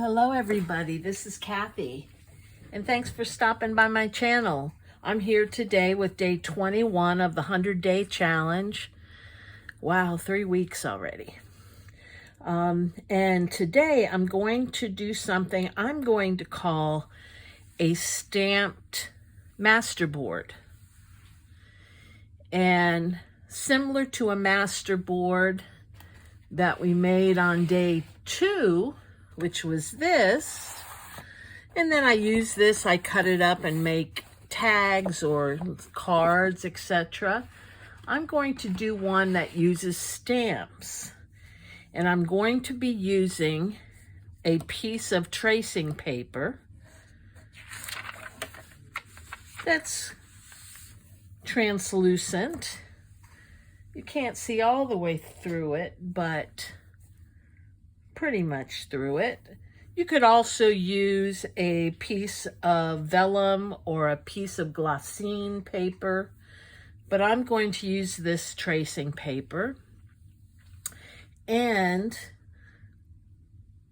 Hello everybody. This is Kathy, and thanks for stopping by my channel. I'm here today with day 21 of the 100-day challenge. Wow, 3 weeks already. And today I'm going to do something I'm going to call a stamped MasterBoard. And similar to a MasterBoard that we made on day 2, which was this, and then I use this, I cut it up and make tags or cards, etc. I'm going to do one that uses stamps, and I'm going to be using a piece of tracing paper that's translucent. You can't see all the way through it, but pretty much through it. You could also use a piece of vellum or a piece of glassine paper, but I'm going to use this tracing paper. And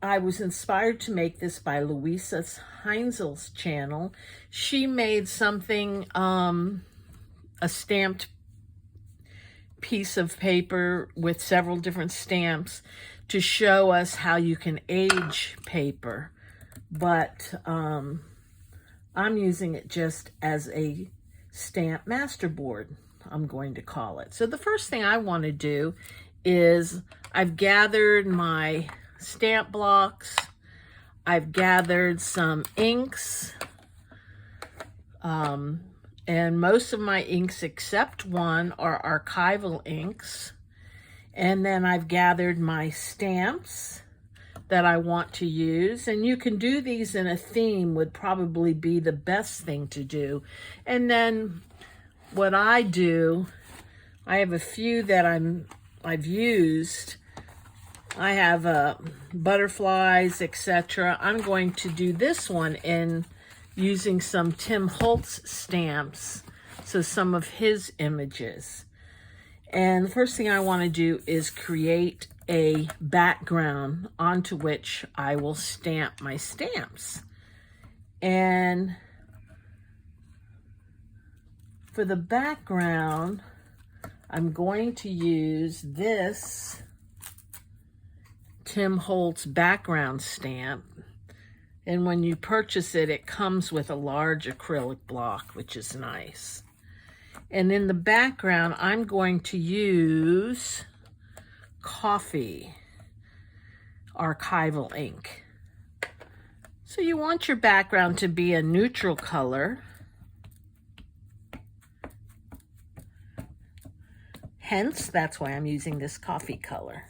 I was inspired to make this by Louisa Heinzel's channel. She made something, a stamped piece of paper with several different stamps to show us how you can age paper, but I'm using it just as a stamp MasterBoard, I'm going to call it. So the first thing I want to do is I've gathered my stamp blocks, I've gathered some inks, and most of my inks except one are archival inks. And then I've gathered my stamps that I want to use. And you can do these in a theme would probably be the best thing to do. And then what I do, I have a few that I've used. I have butterflies, etc. I'm going to do this one in using some Tim Holtz stamps. So some of his images. And the first thing I want to do is create a background onto which I will stamp my stamps. And for the background, I'm going to use this Tim Holtz background stamp. And when you purchase it, it comes with a large acrylic block, which is nice. And in the background, I'm going to use coffee archival ink. So you want your background to be a neutral color. Hence, that's why I'm using this coffee color.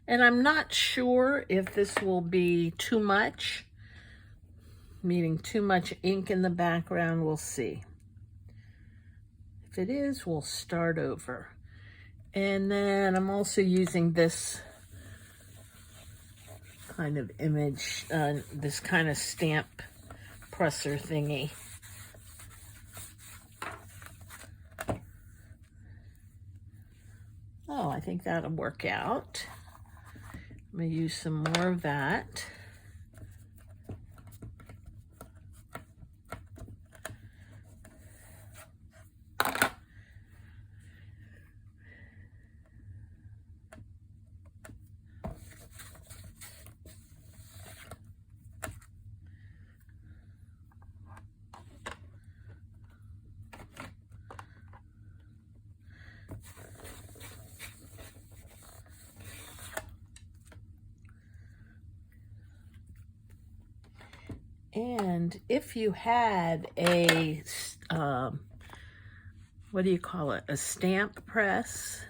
And I'm not sure if this will be too much, meaning too much ink in the background. We'll see. If it is, we'll start over. And then I'm also using this kind of image, this kind of stamp presser thingy. Oh, I think that'll work out. I'm going to use some more of that. And if you had a, what do you call it? A stamp press,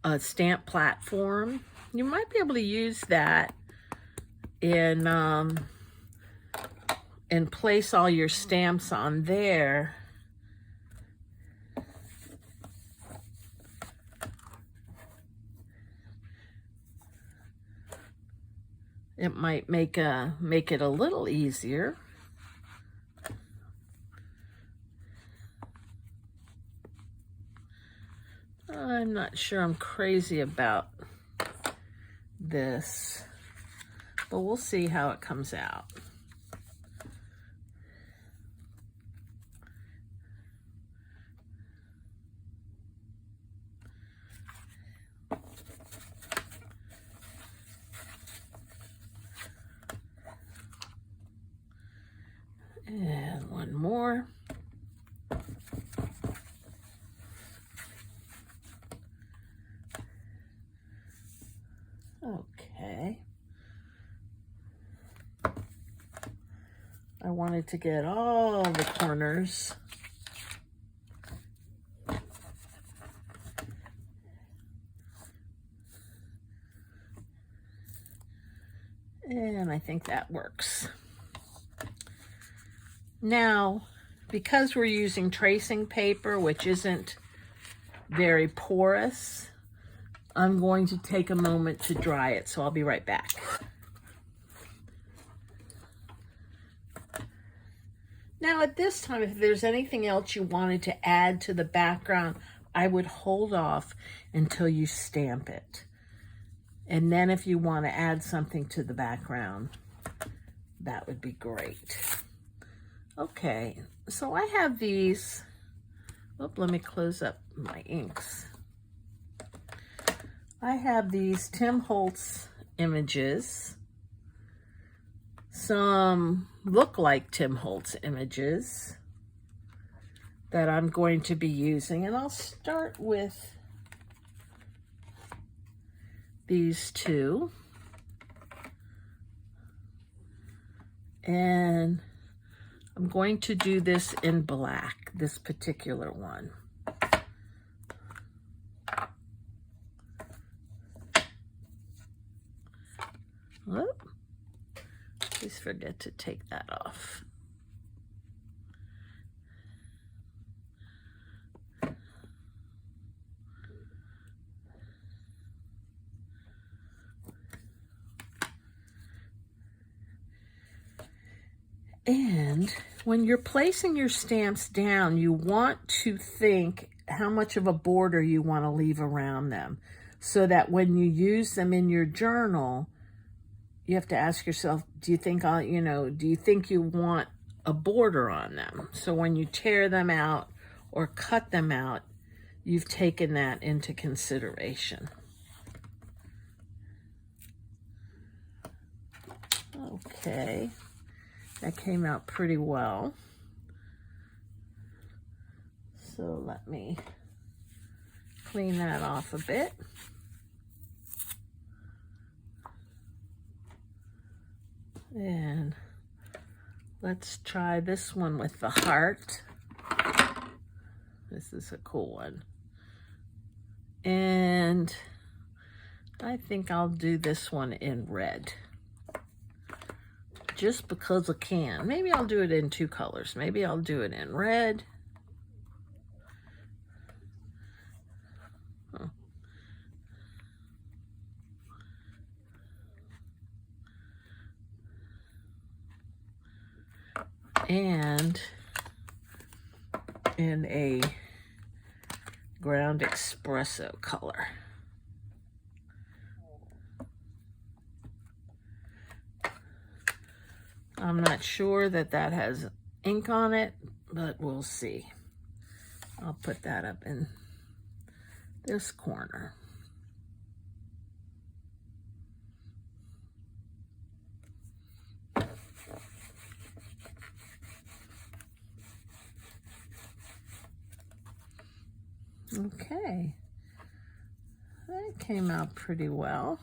a stamp platform, you might be able to use that and place all your stamps on there, it might make it a little easier. I'm not sure I'm crazy about this, but we'll see how it comes out. And one more. Okay. I wanted to get all the corners. And I think that works. Now, because we're using tracing paper, which isn't very porous, I'm going to take a moment to dry it, so I'll be right back. Now at this time, if there's anything else you wanted to add to the background, I would hold off until you stamp it. And then if you want to add something to the background, that would be great. Okay, so I have these. Let me close up my inks. I have these Tim Holtz images. Some look like Tim Holtz images that I'm going to be using. And I'll start with these two. And I'm going to do this in black, this particular one. Whoop. Please forget to take that off. And when you're placing your stamps down, you want to think how much of a border you want to leave around them, so that when you use them in your journal, you have to ask yourself, do you think you want a border on them? So when you tear them out or cut them out, you've taken that into consideration. Okay. That came out pretty well. So let me clean that off a bit. And let's try this one with the heart. This is a cool one. And I think I'll do this one in red, just because I can. Maybe I'll do it in two colors. Maybe I'll do it in red. And in a ground espresso color. I'm not sure that has ink on it, but we'll see. I'll put that up in this corner. Okay, that came out pretty well.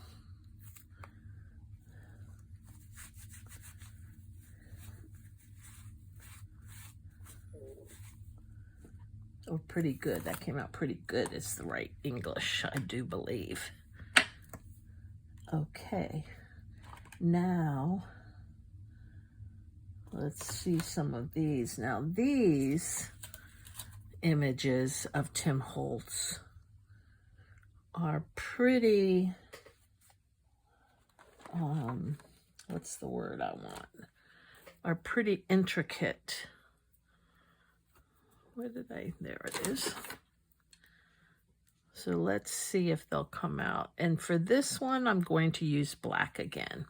Oh, pretty good. That came out pretty good. It's the right English, I do believe. Okay, Now, let's see some of these. Now, these images of Tim Holtz are pretty, what's the word I want? Are pretty intricate. Where did there it is. So let's see if they'll come out. And for this one, I'm going to use black again.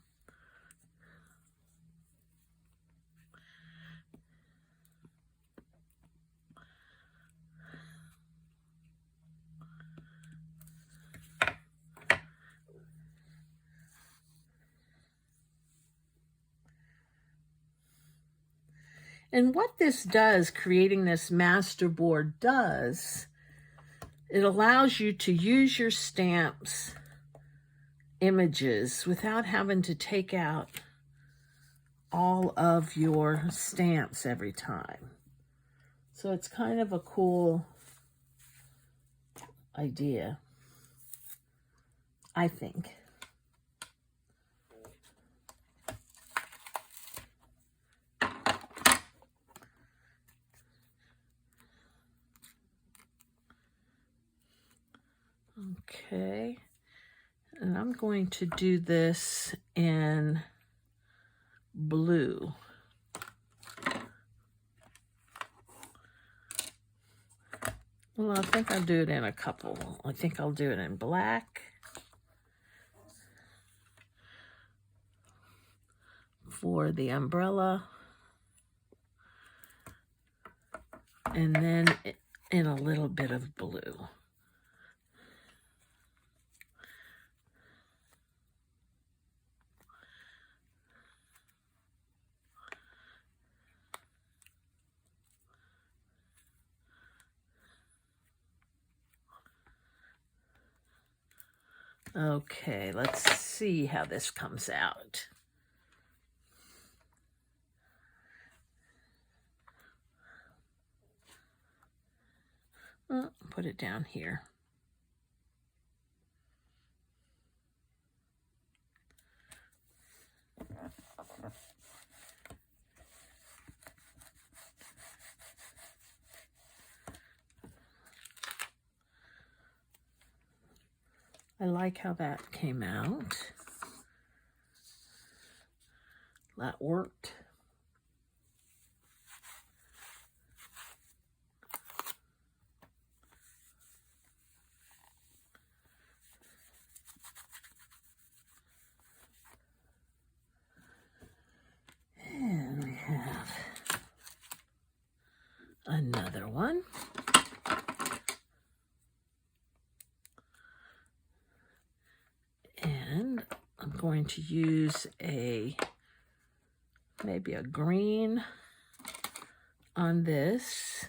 And what this does, creating this MasterBoard does, it allows you to use your stamps images without having to take out all of your stamps every time. So it's kind of a cool idea, I think. Okay, and I'm going to do this in blue. Well, I think I'll do it in a couple. I think I'll do it in black. For the umbrella. And then in a little bit of blue. Okay, let's see how this comes out. Put it down here. I like how that came out. That worked. And we have another one. And I'm going to use maybe a green on this.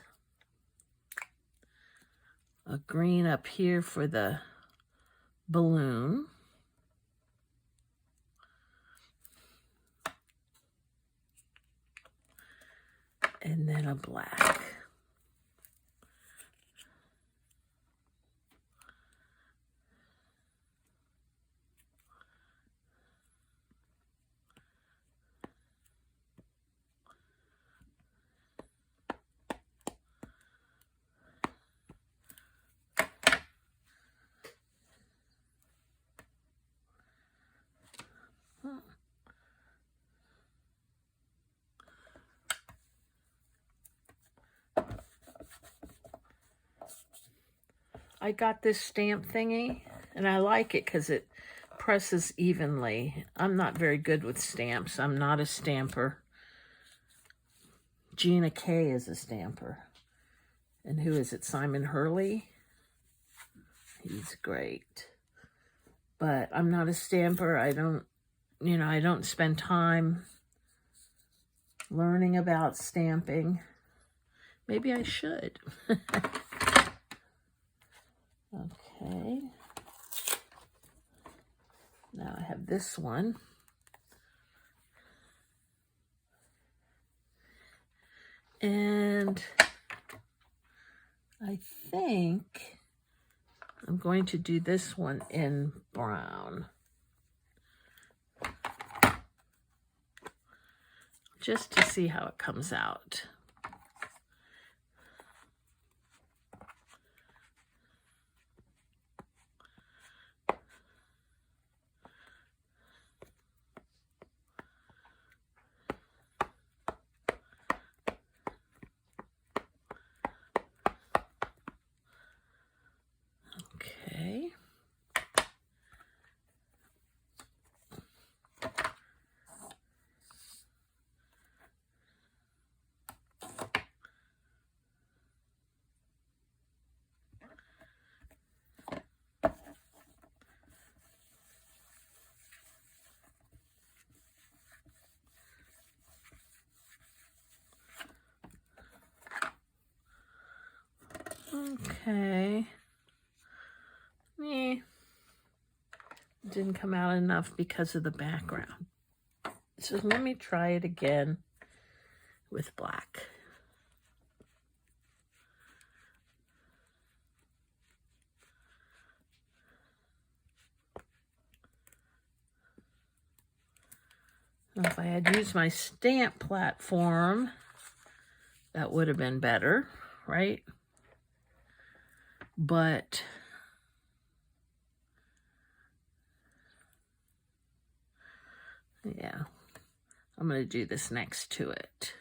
A green up here for the balloon. And then a black. I got this stamp thingy, and I like it because it presses evenly. I'm not very good with stamps. I'm not a stamper. Gina Kay is a stamper. And who is it? Simon Hurley? He's great. But I'm not a stamper. I don't spend time learning about stamping. Maybe I should. Okay. Now I have this one. And I think I'm going to do this one in brown. just to see how it comes out. Okay. Okay. Didn't come out enough because of the background. So let me try it again with black. Now, if I had used my stamp platform, that would have been better, right? But yeah, I'm going to do this next to it.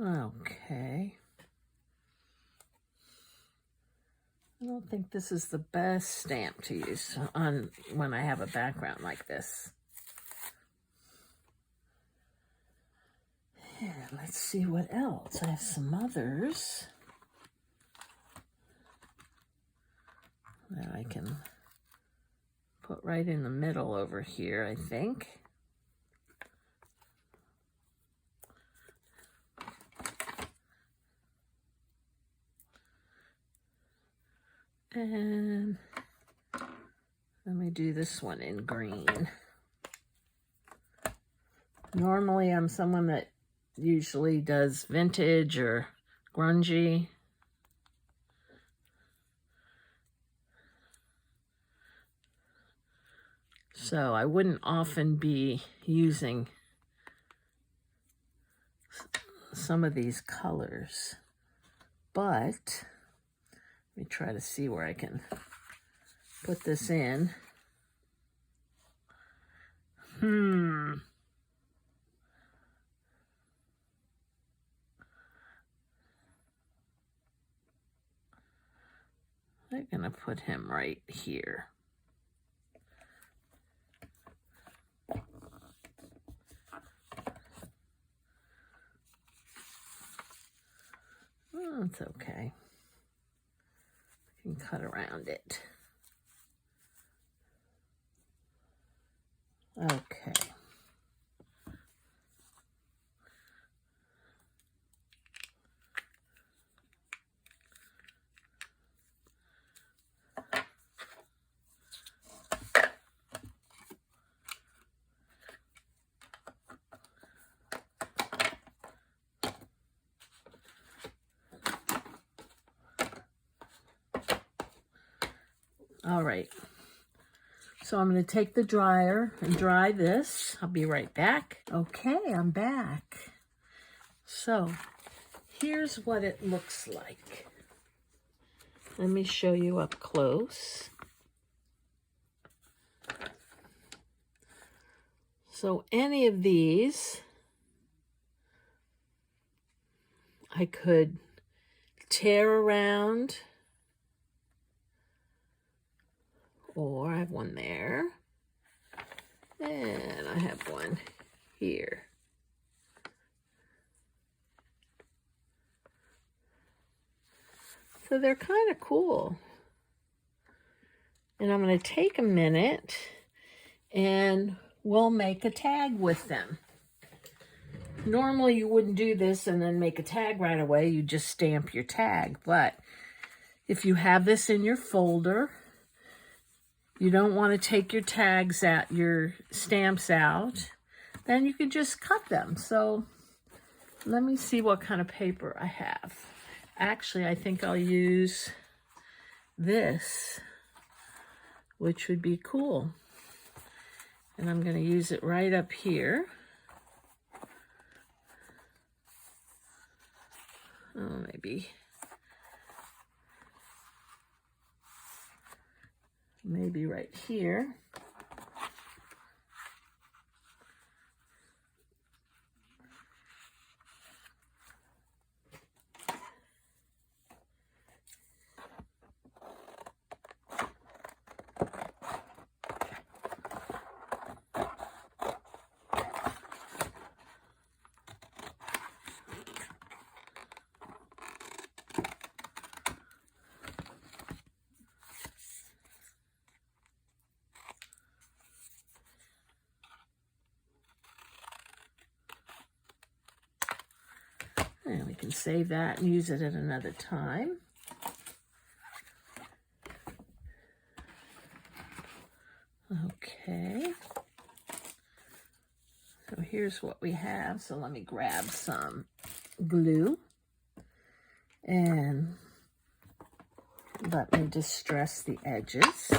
Okay. I don't think this is the best stamp to use on when I have a background like this. And let's see what else. I have some others that I can put right in the middle over here, I think. And let me do this one in green. Normally I'm someone that usually does vintage or grungy. So I wouldn't often be using some of these colors, but let me try to see where I can put this in. I'm gonna put him right here. Oh, it's okay. I can cut around it. Okay. All right, so I'm going to take the dryer and dry this. I'll be right back. Okay, I'm back. So here's what it looks like. Let me show you up close. So any of these, I could tear around. Or I have one there, and I have one here. So they're kind of cool. And I'm going to take a minute and we'll make a tag with them. Normally you wouldn't do this and then make a tag right away. You just stamp your tag. But if you have this in your folder, you don't want to take your tags out, your stamps out, then you can just cut them. So let me see what kind of paper I have. Actually, I think I'll use this, which would be cool. And I'm going to use it right up here. Oh, maybe right here. And we can save that and use it at another time. Okay. So here's what we have. So let me grab some glue and let me distress the edges.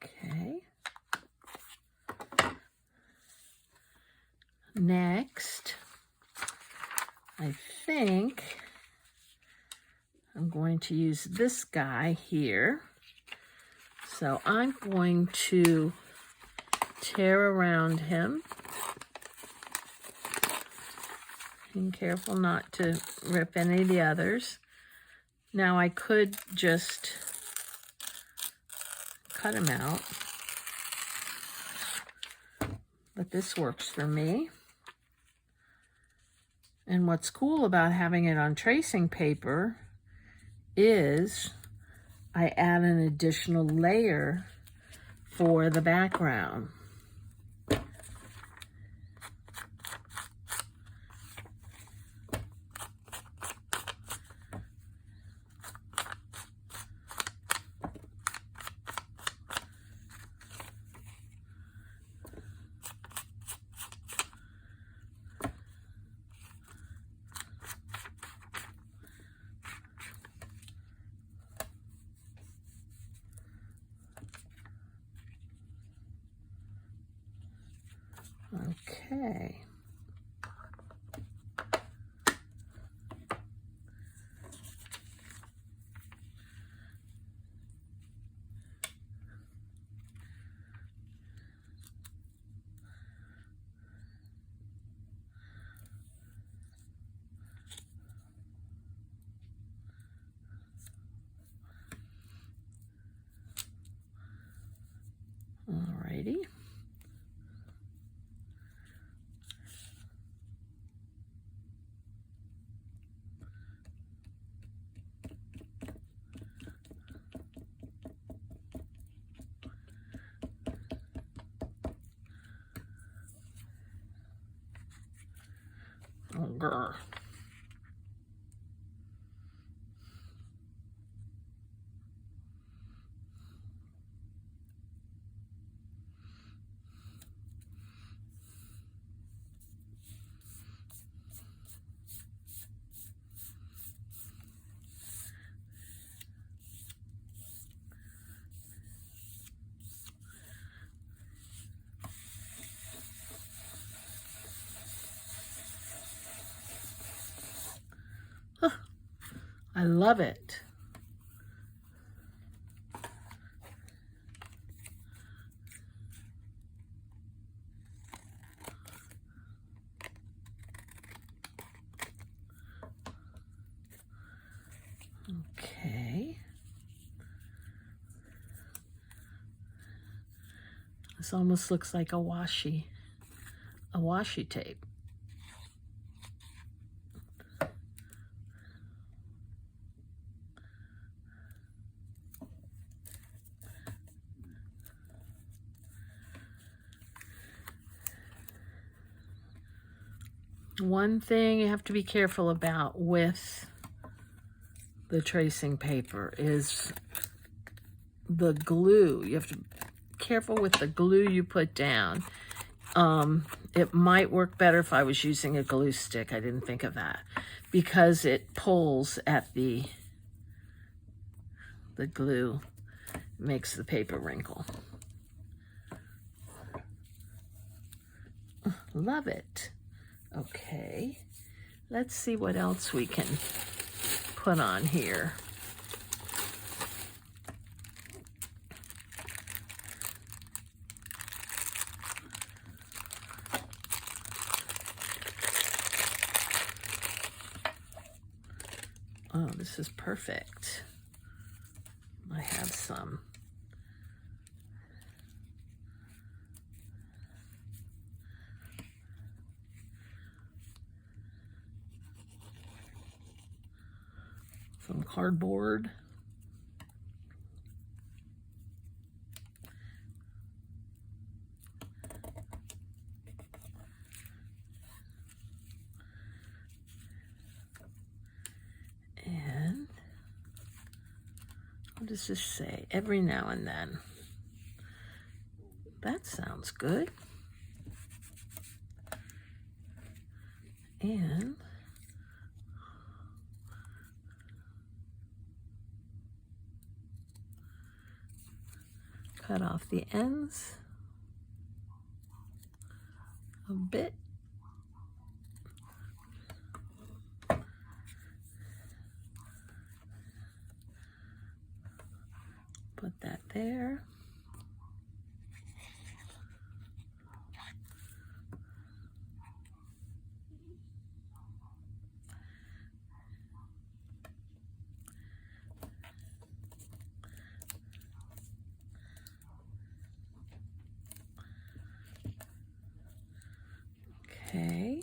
Okay. Next, I think I'm going to use this guy here. So I'm going to tear around him. Being careful not to rip any of the others. Now I could just cut him out, but this works for me. And what's cool about having it on tracing paper is I add an additional layer for the background. Okay. Alrighty. Oh, grr. I love it. Okay. This almost looks like a washi. washi tape. One thing you have to be careful about with the tracing paper is the glue. You have to be careful with the glue you put down. It might work better if I was using a glue stick. I didn't think of that, because it pulls at the glue, makes the paper wrinkle. Love it. Okay, let's see what else we can put on here. Oh, this is perfect. I have some. Some cardboard. And what does this say? Every now and then. That sounds good. And cut off the ends a bit. Put that there. Okay.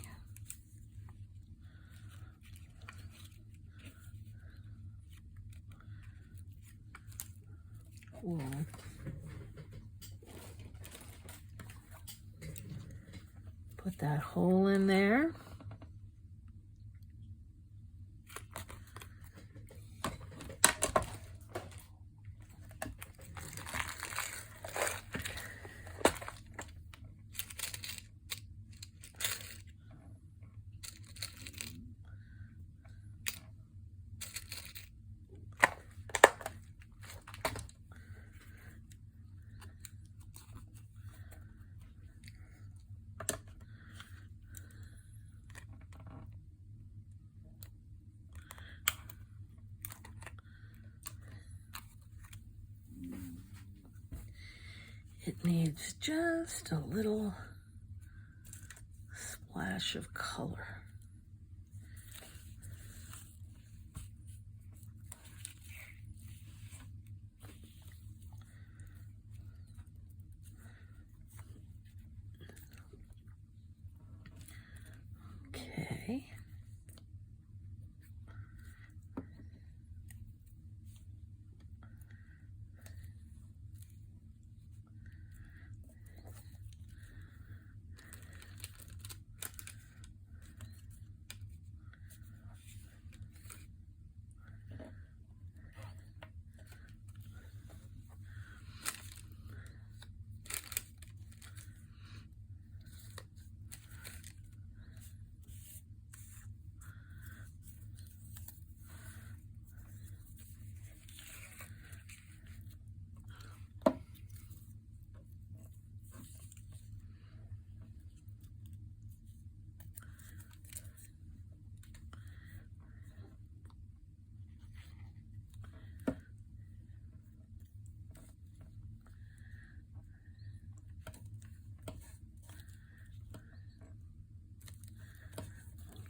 We'll put that hole in there. It needs just a little splash of color. Okay.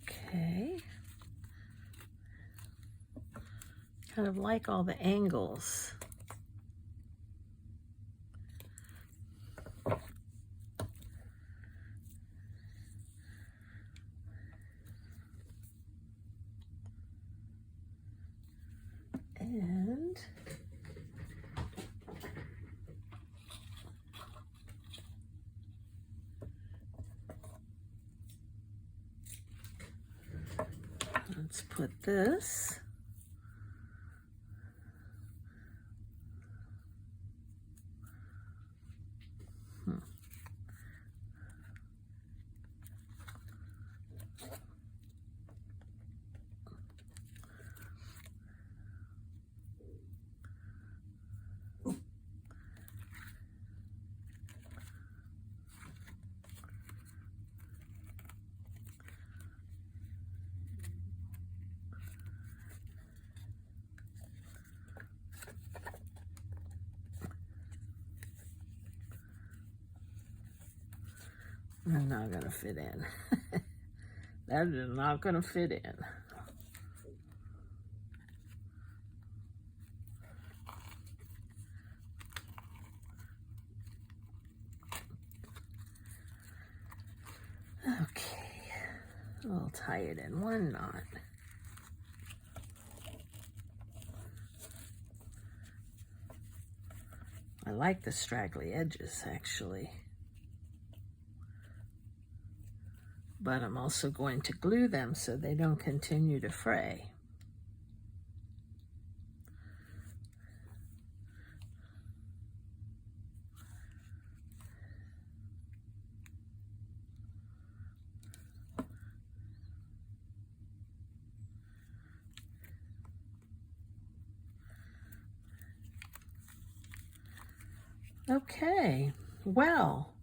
Okay. Kind of like all the angles. And let's put this. They're not going to fit in. That is not going to fit in. Okay, I'll tie it in one knot. I like the straggly edges, actually. But I'm also going to glue them so they don't continue to fray. Okay, well,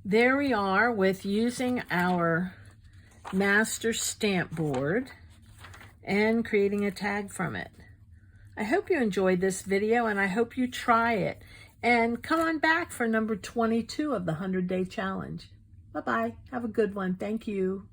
there we are with using our master stamp board and creating a tag from it. I hope you enjoyed this video and I hope you try it. And come on back for number 22 of the 100-Day Challenge. Bye-bye. Have a good one. Thank you.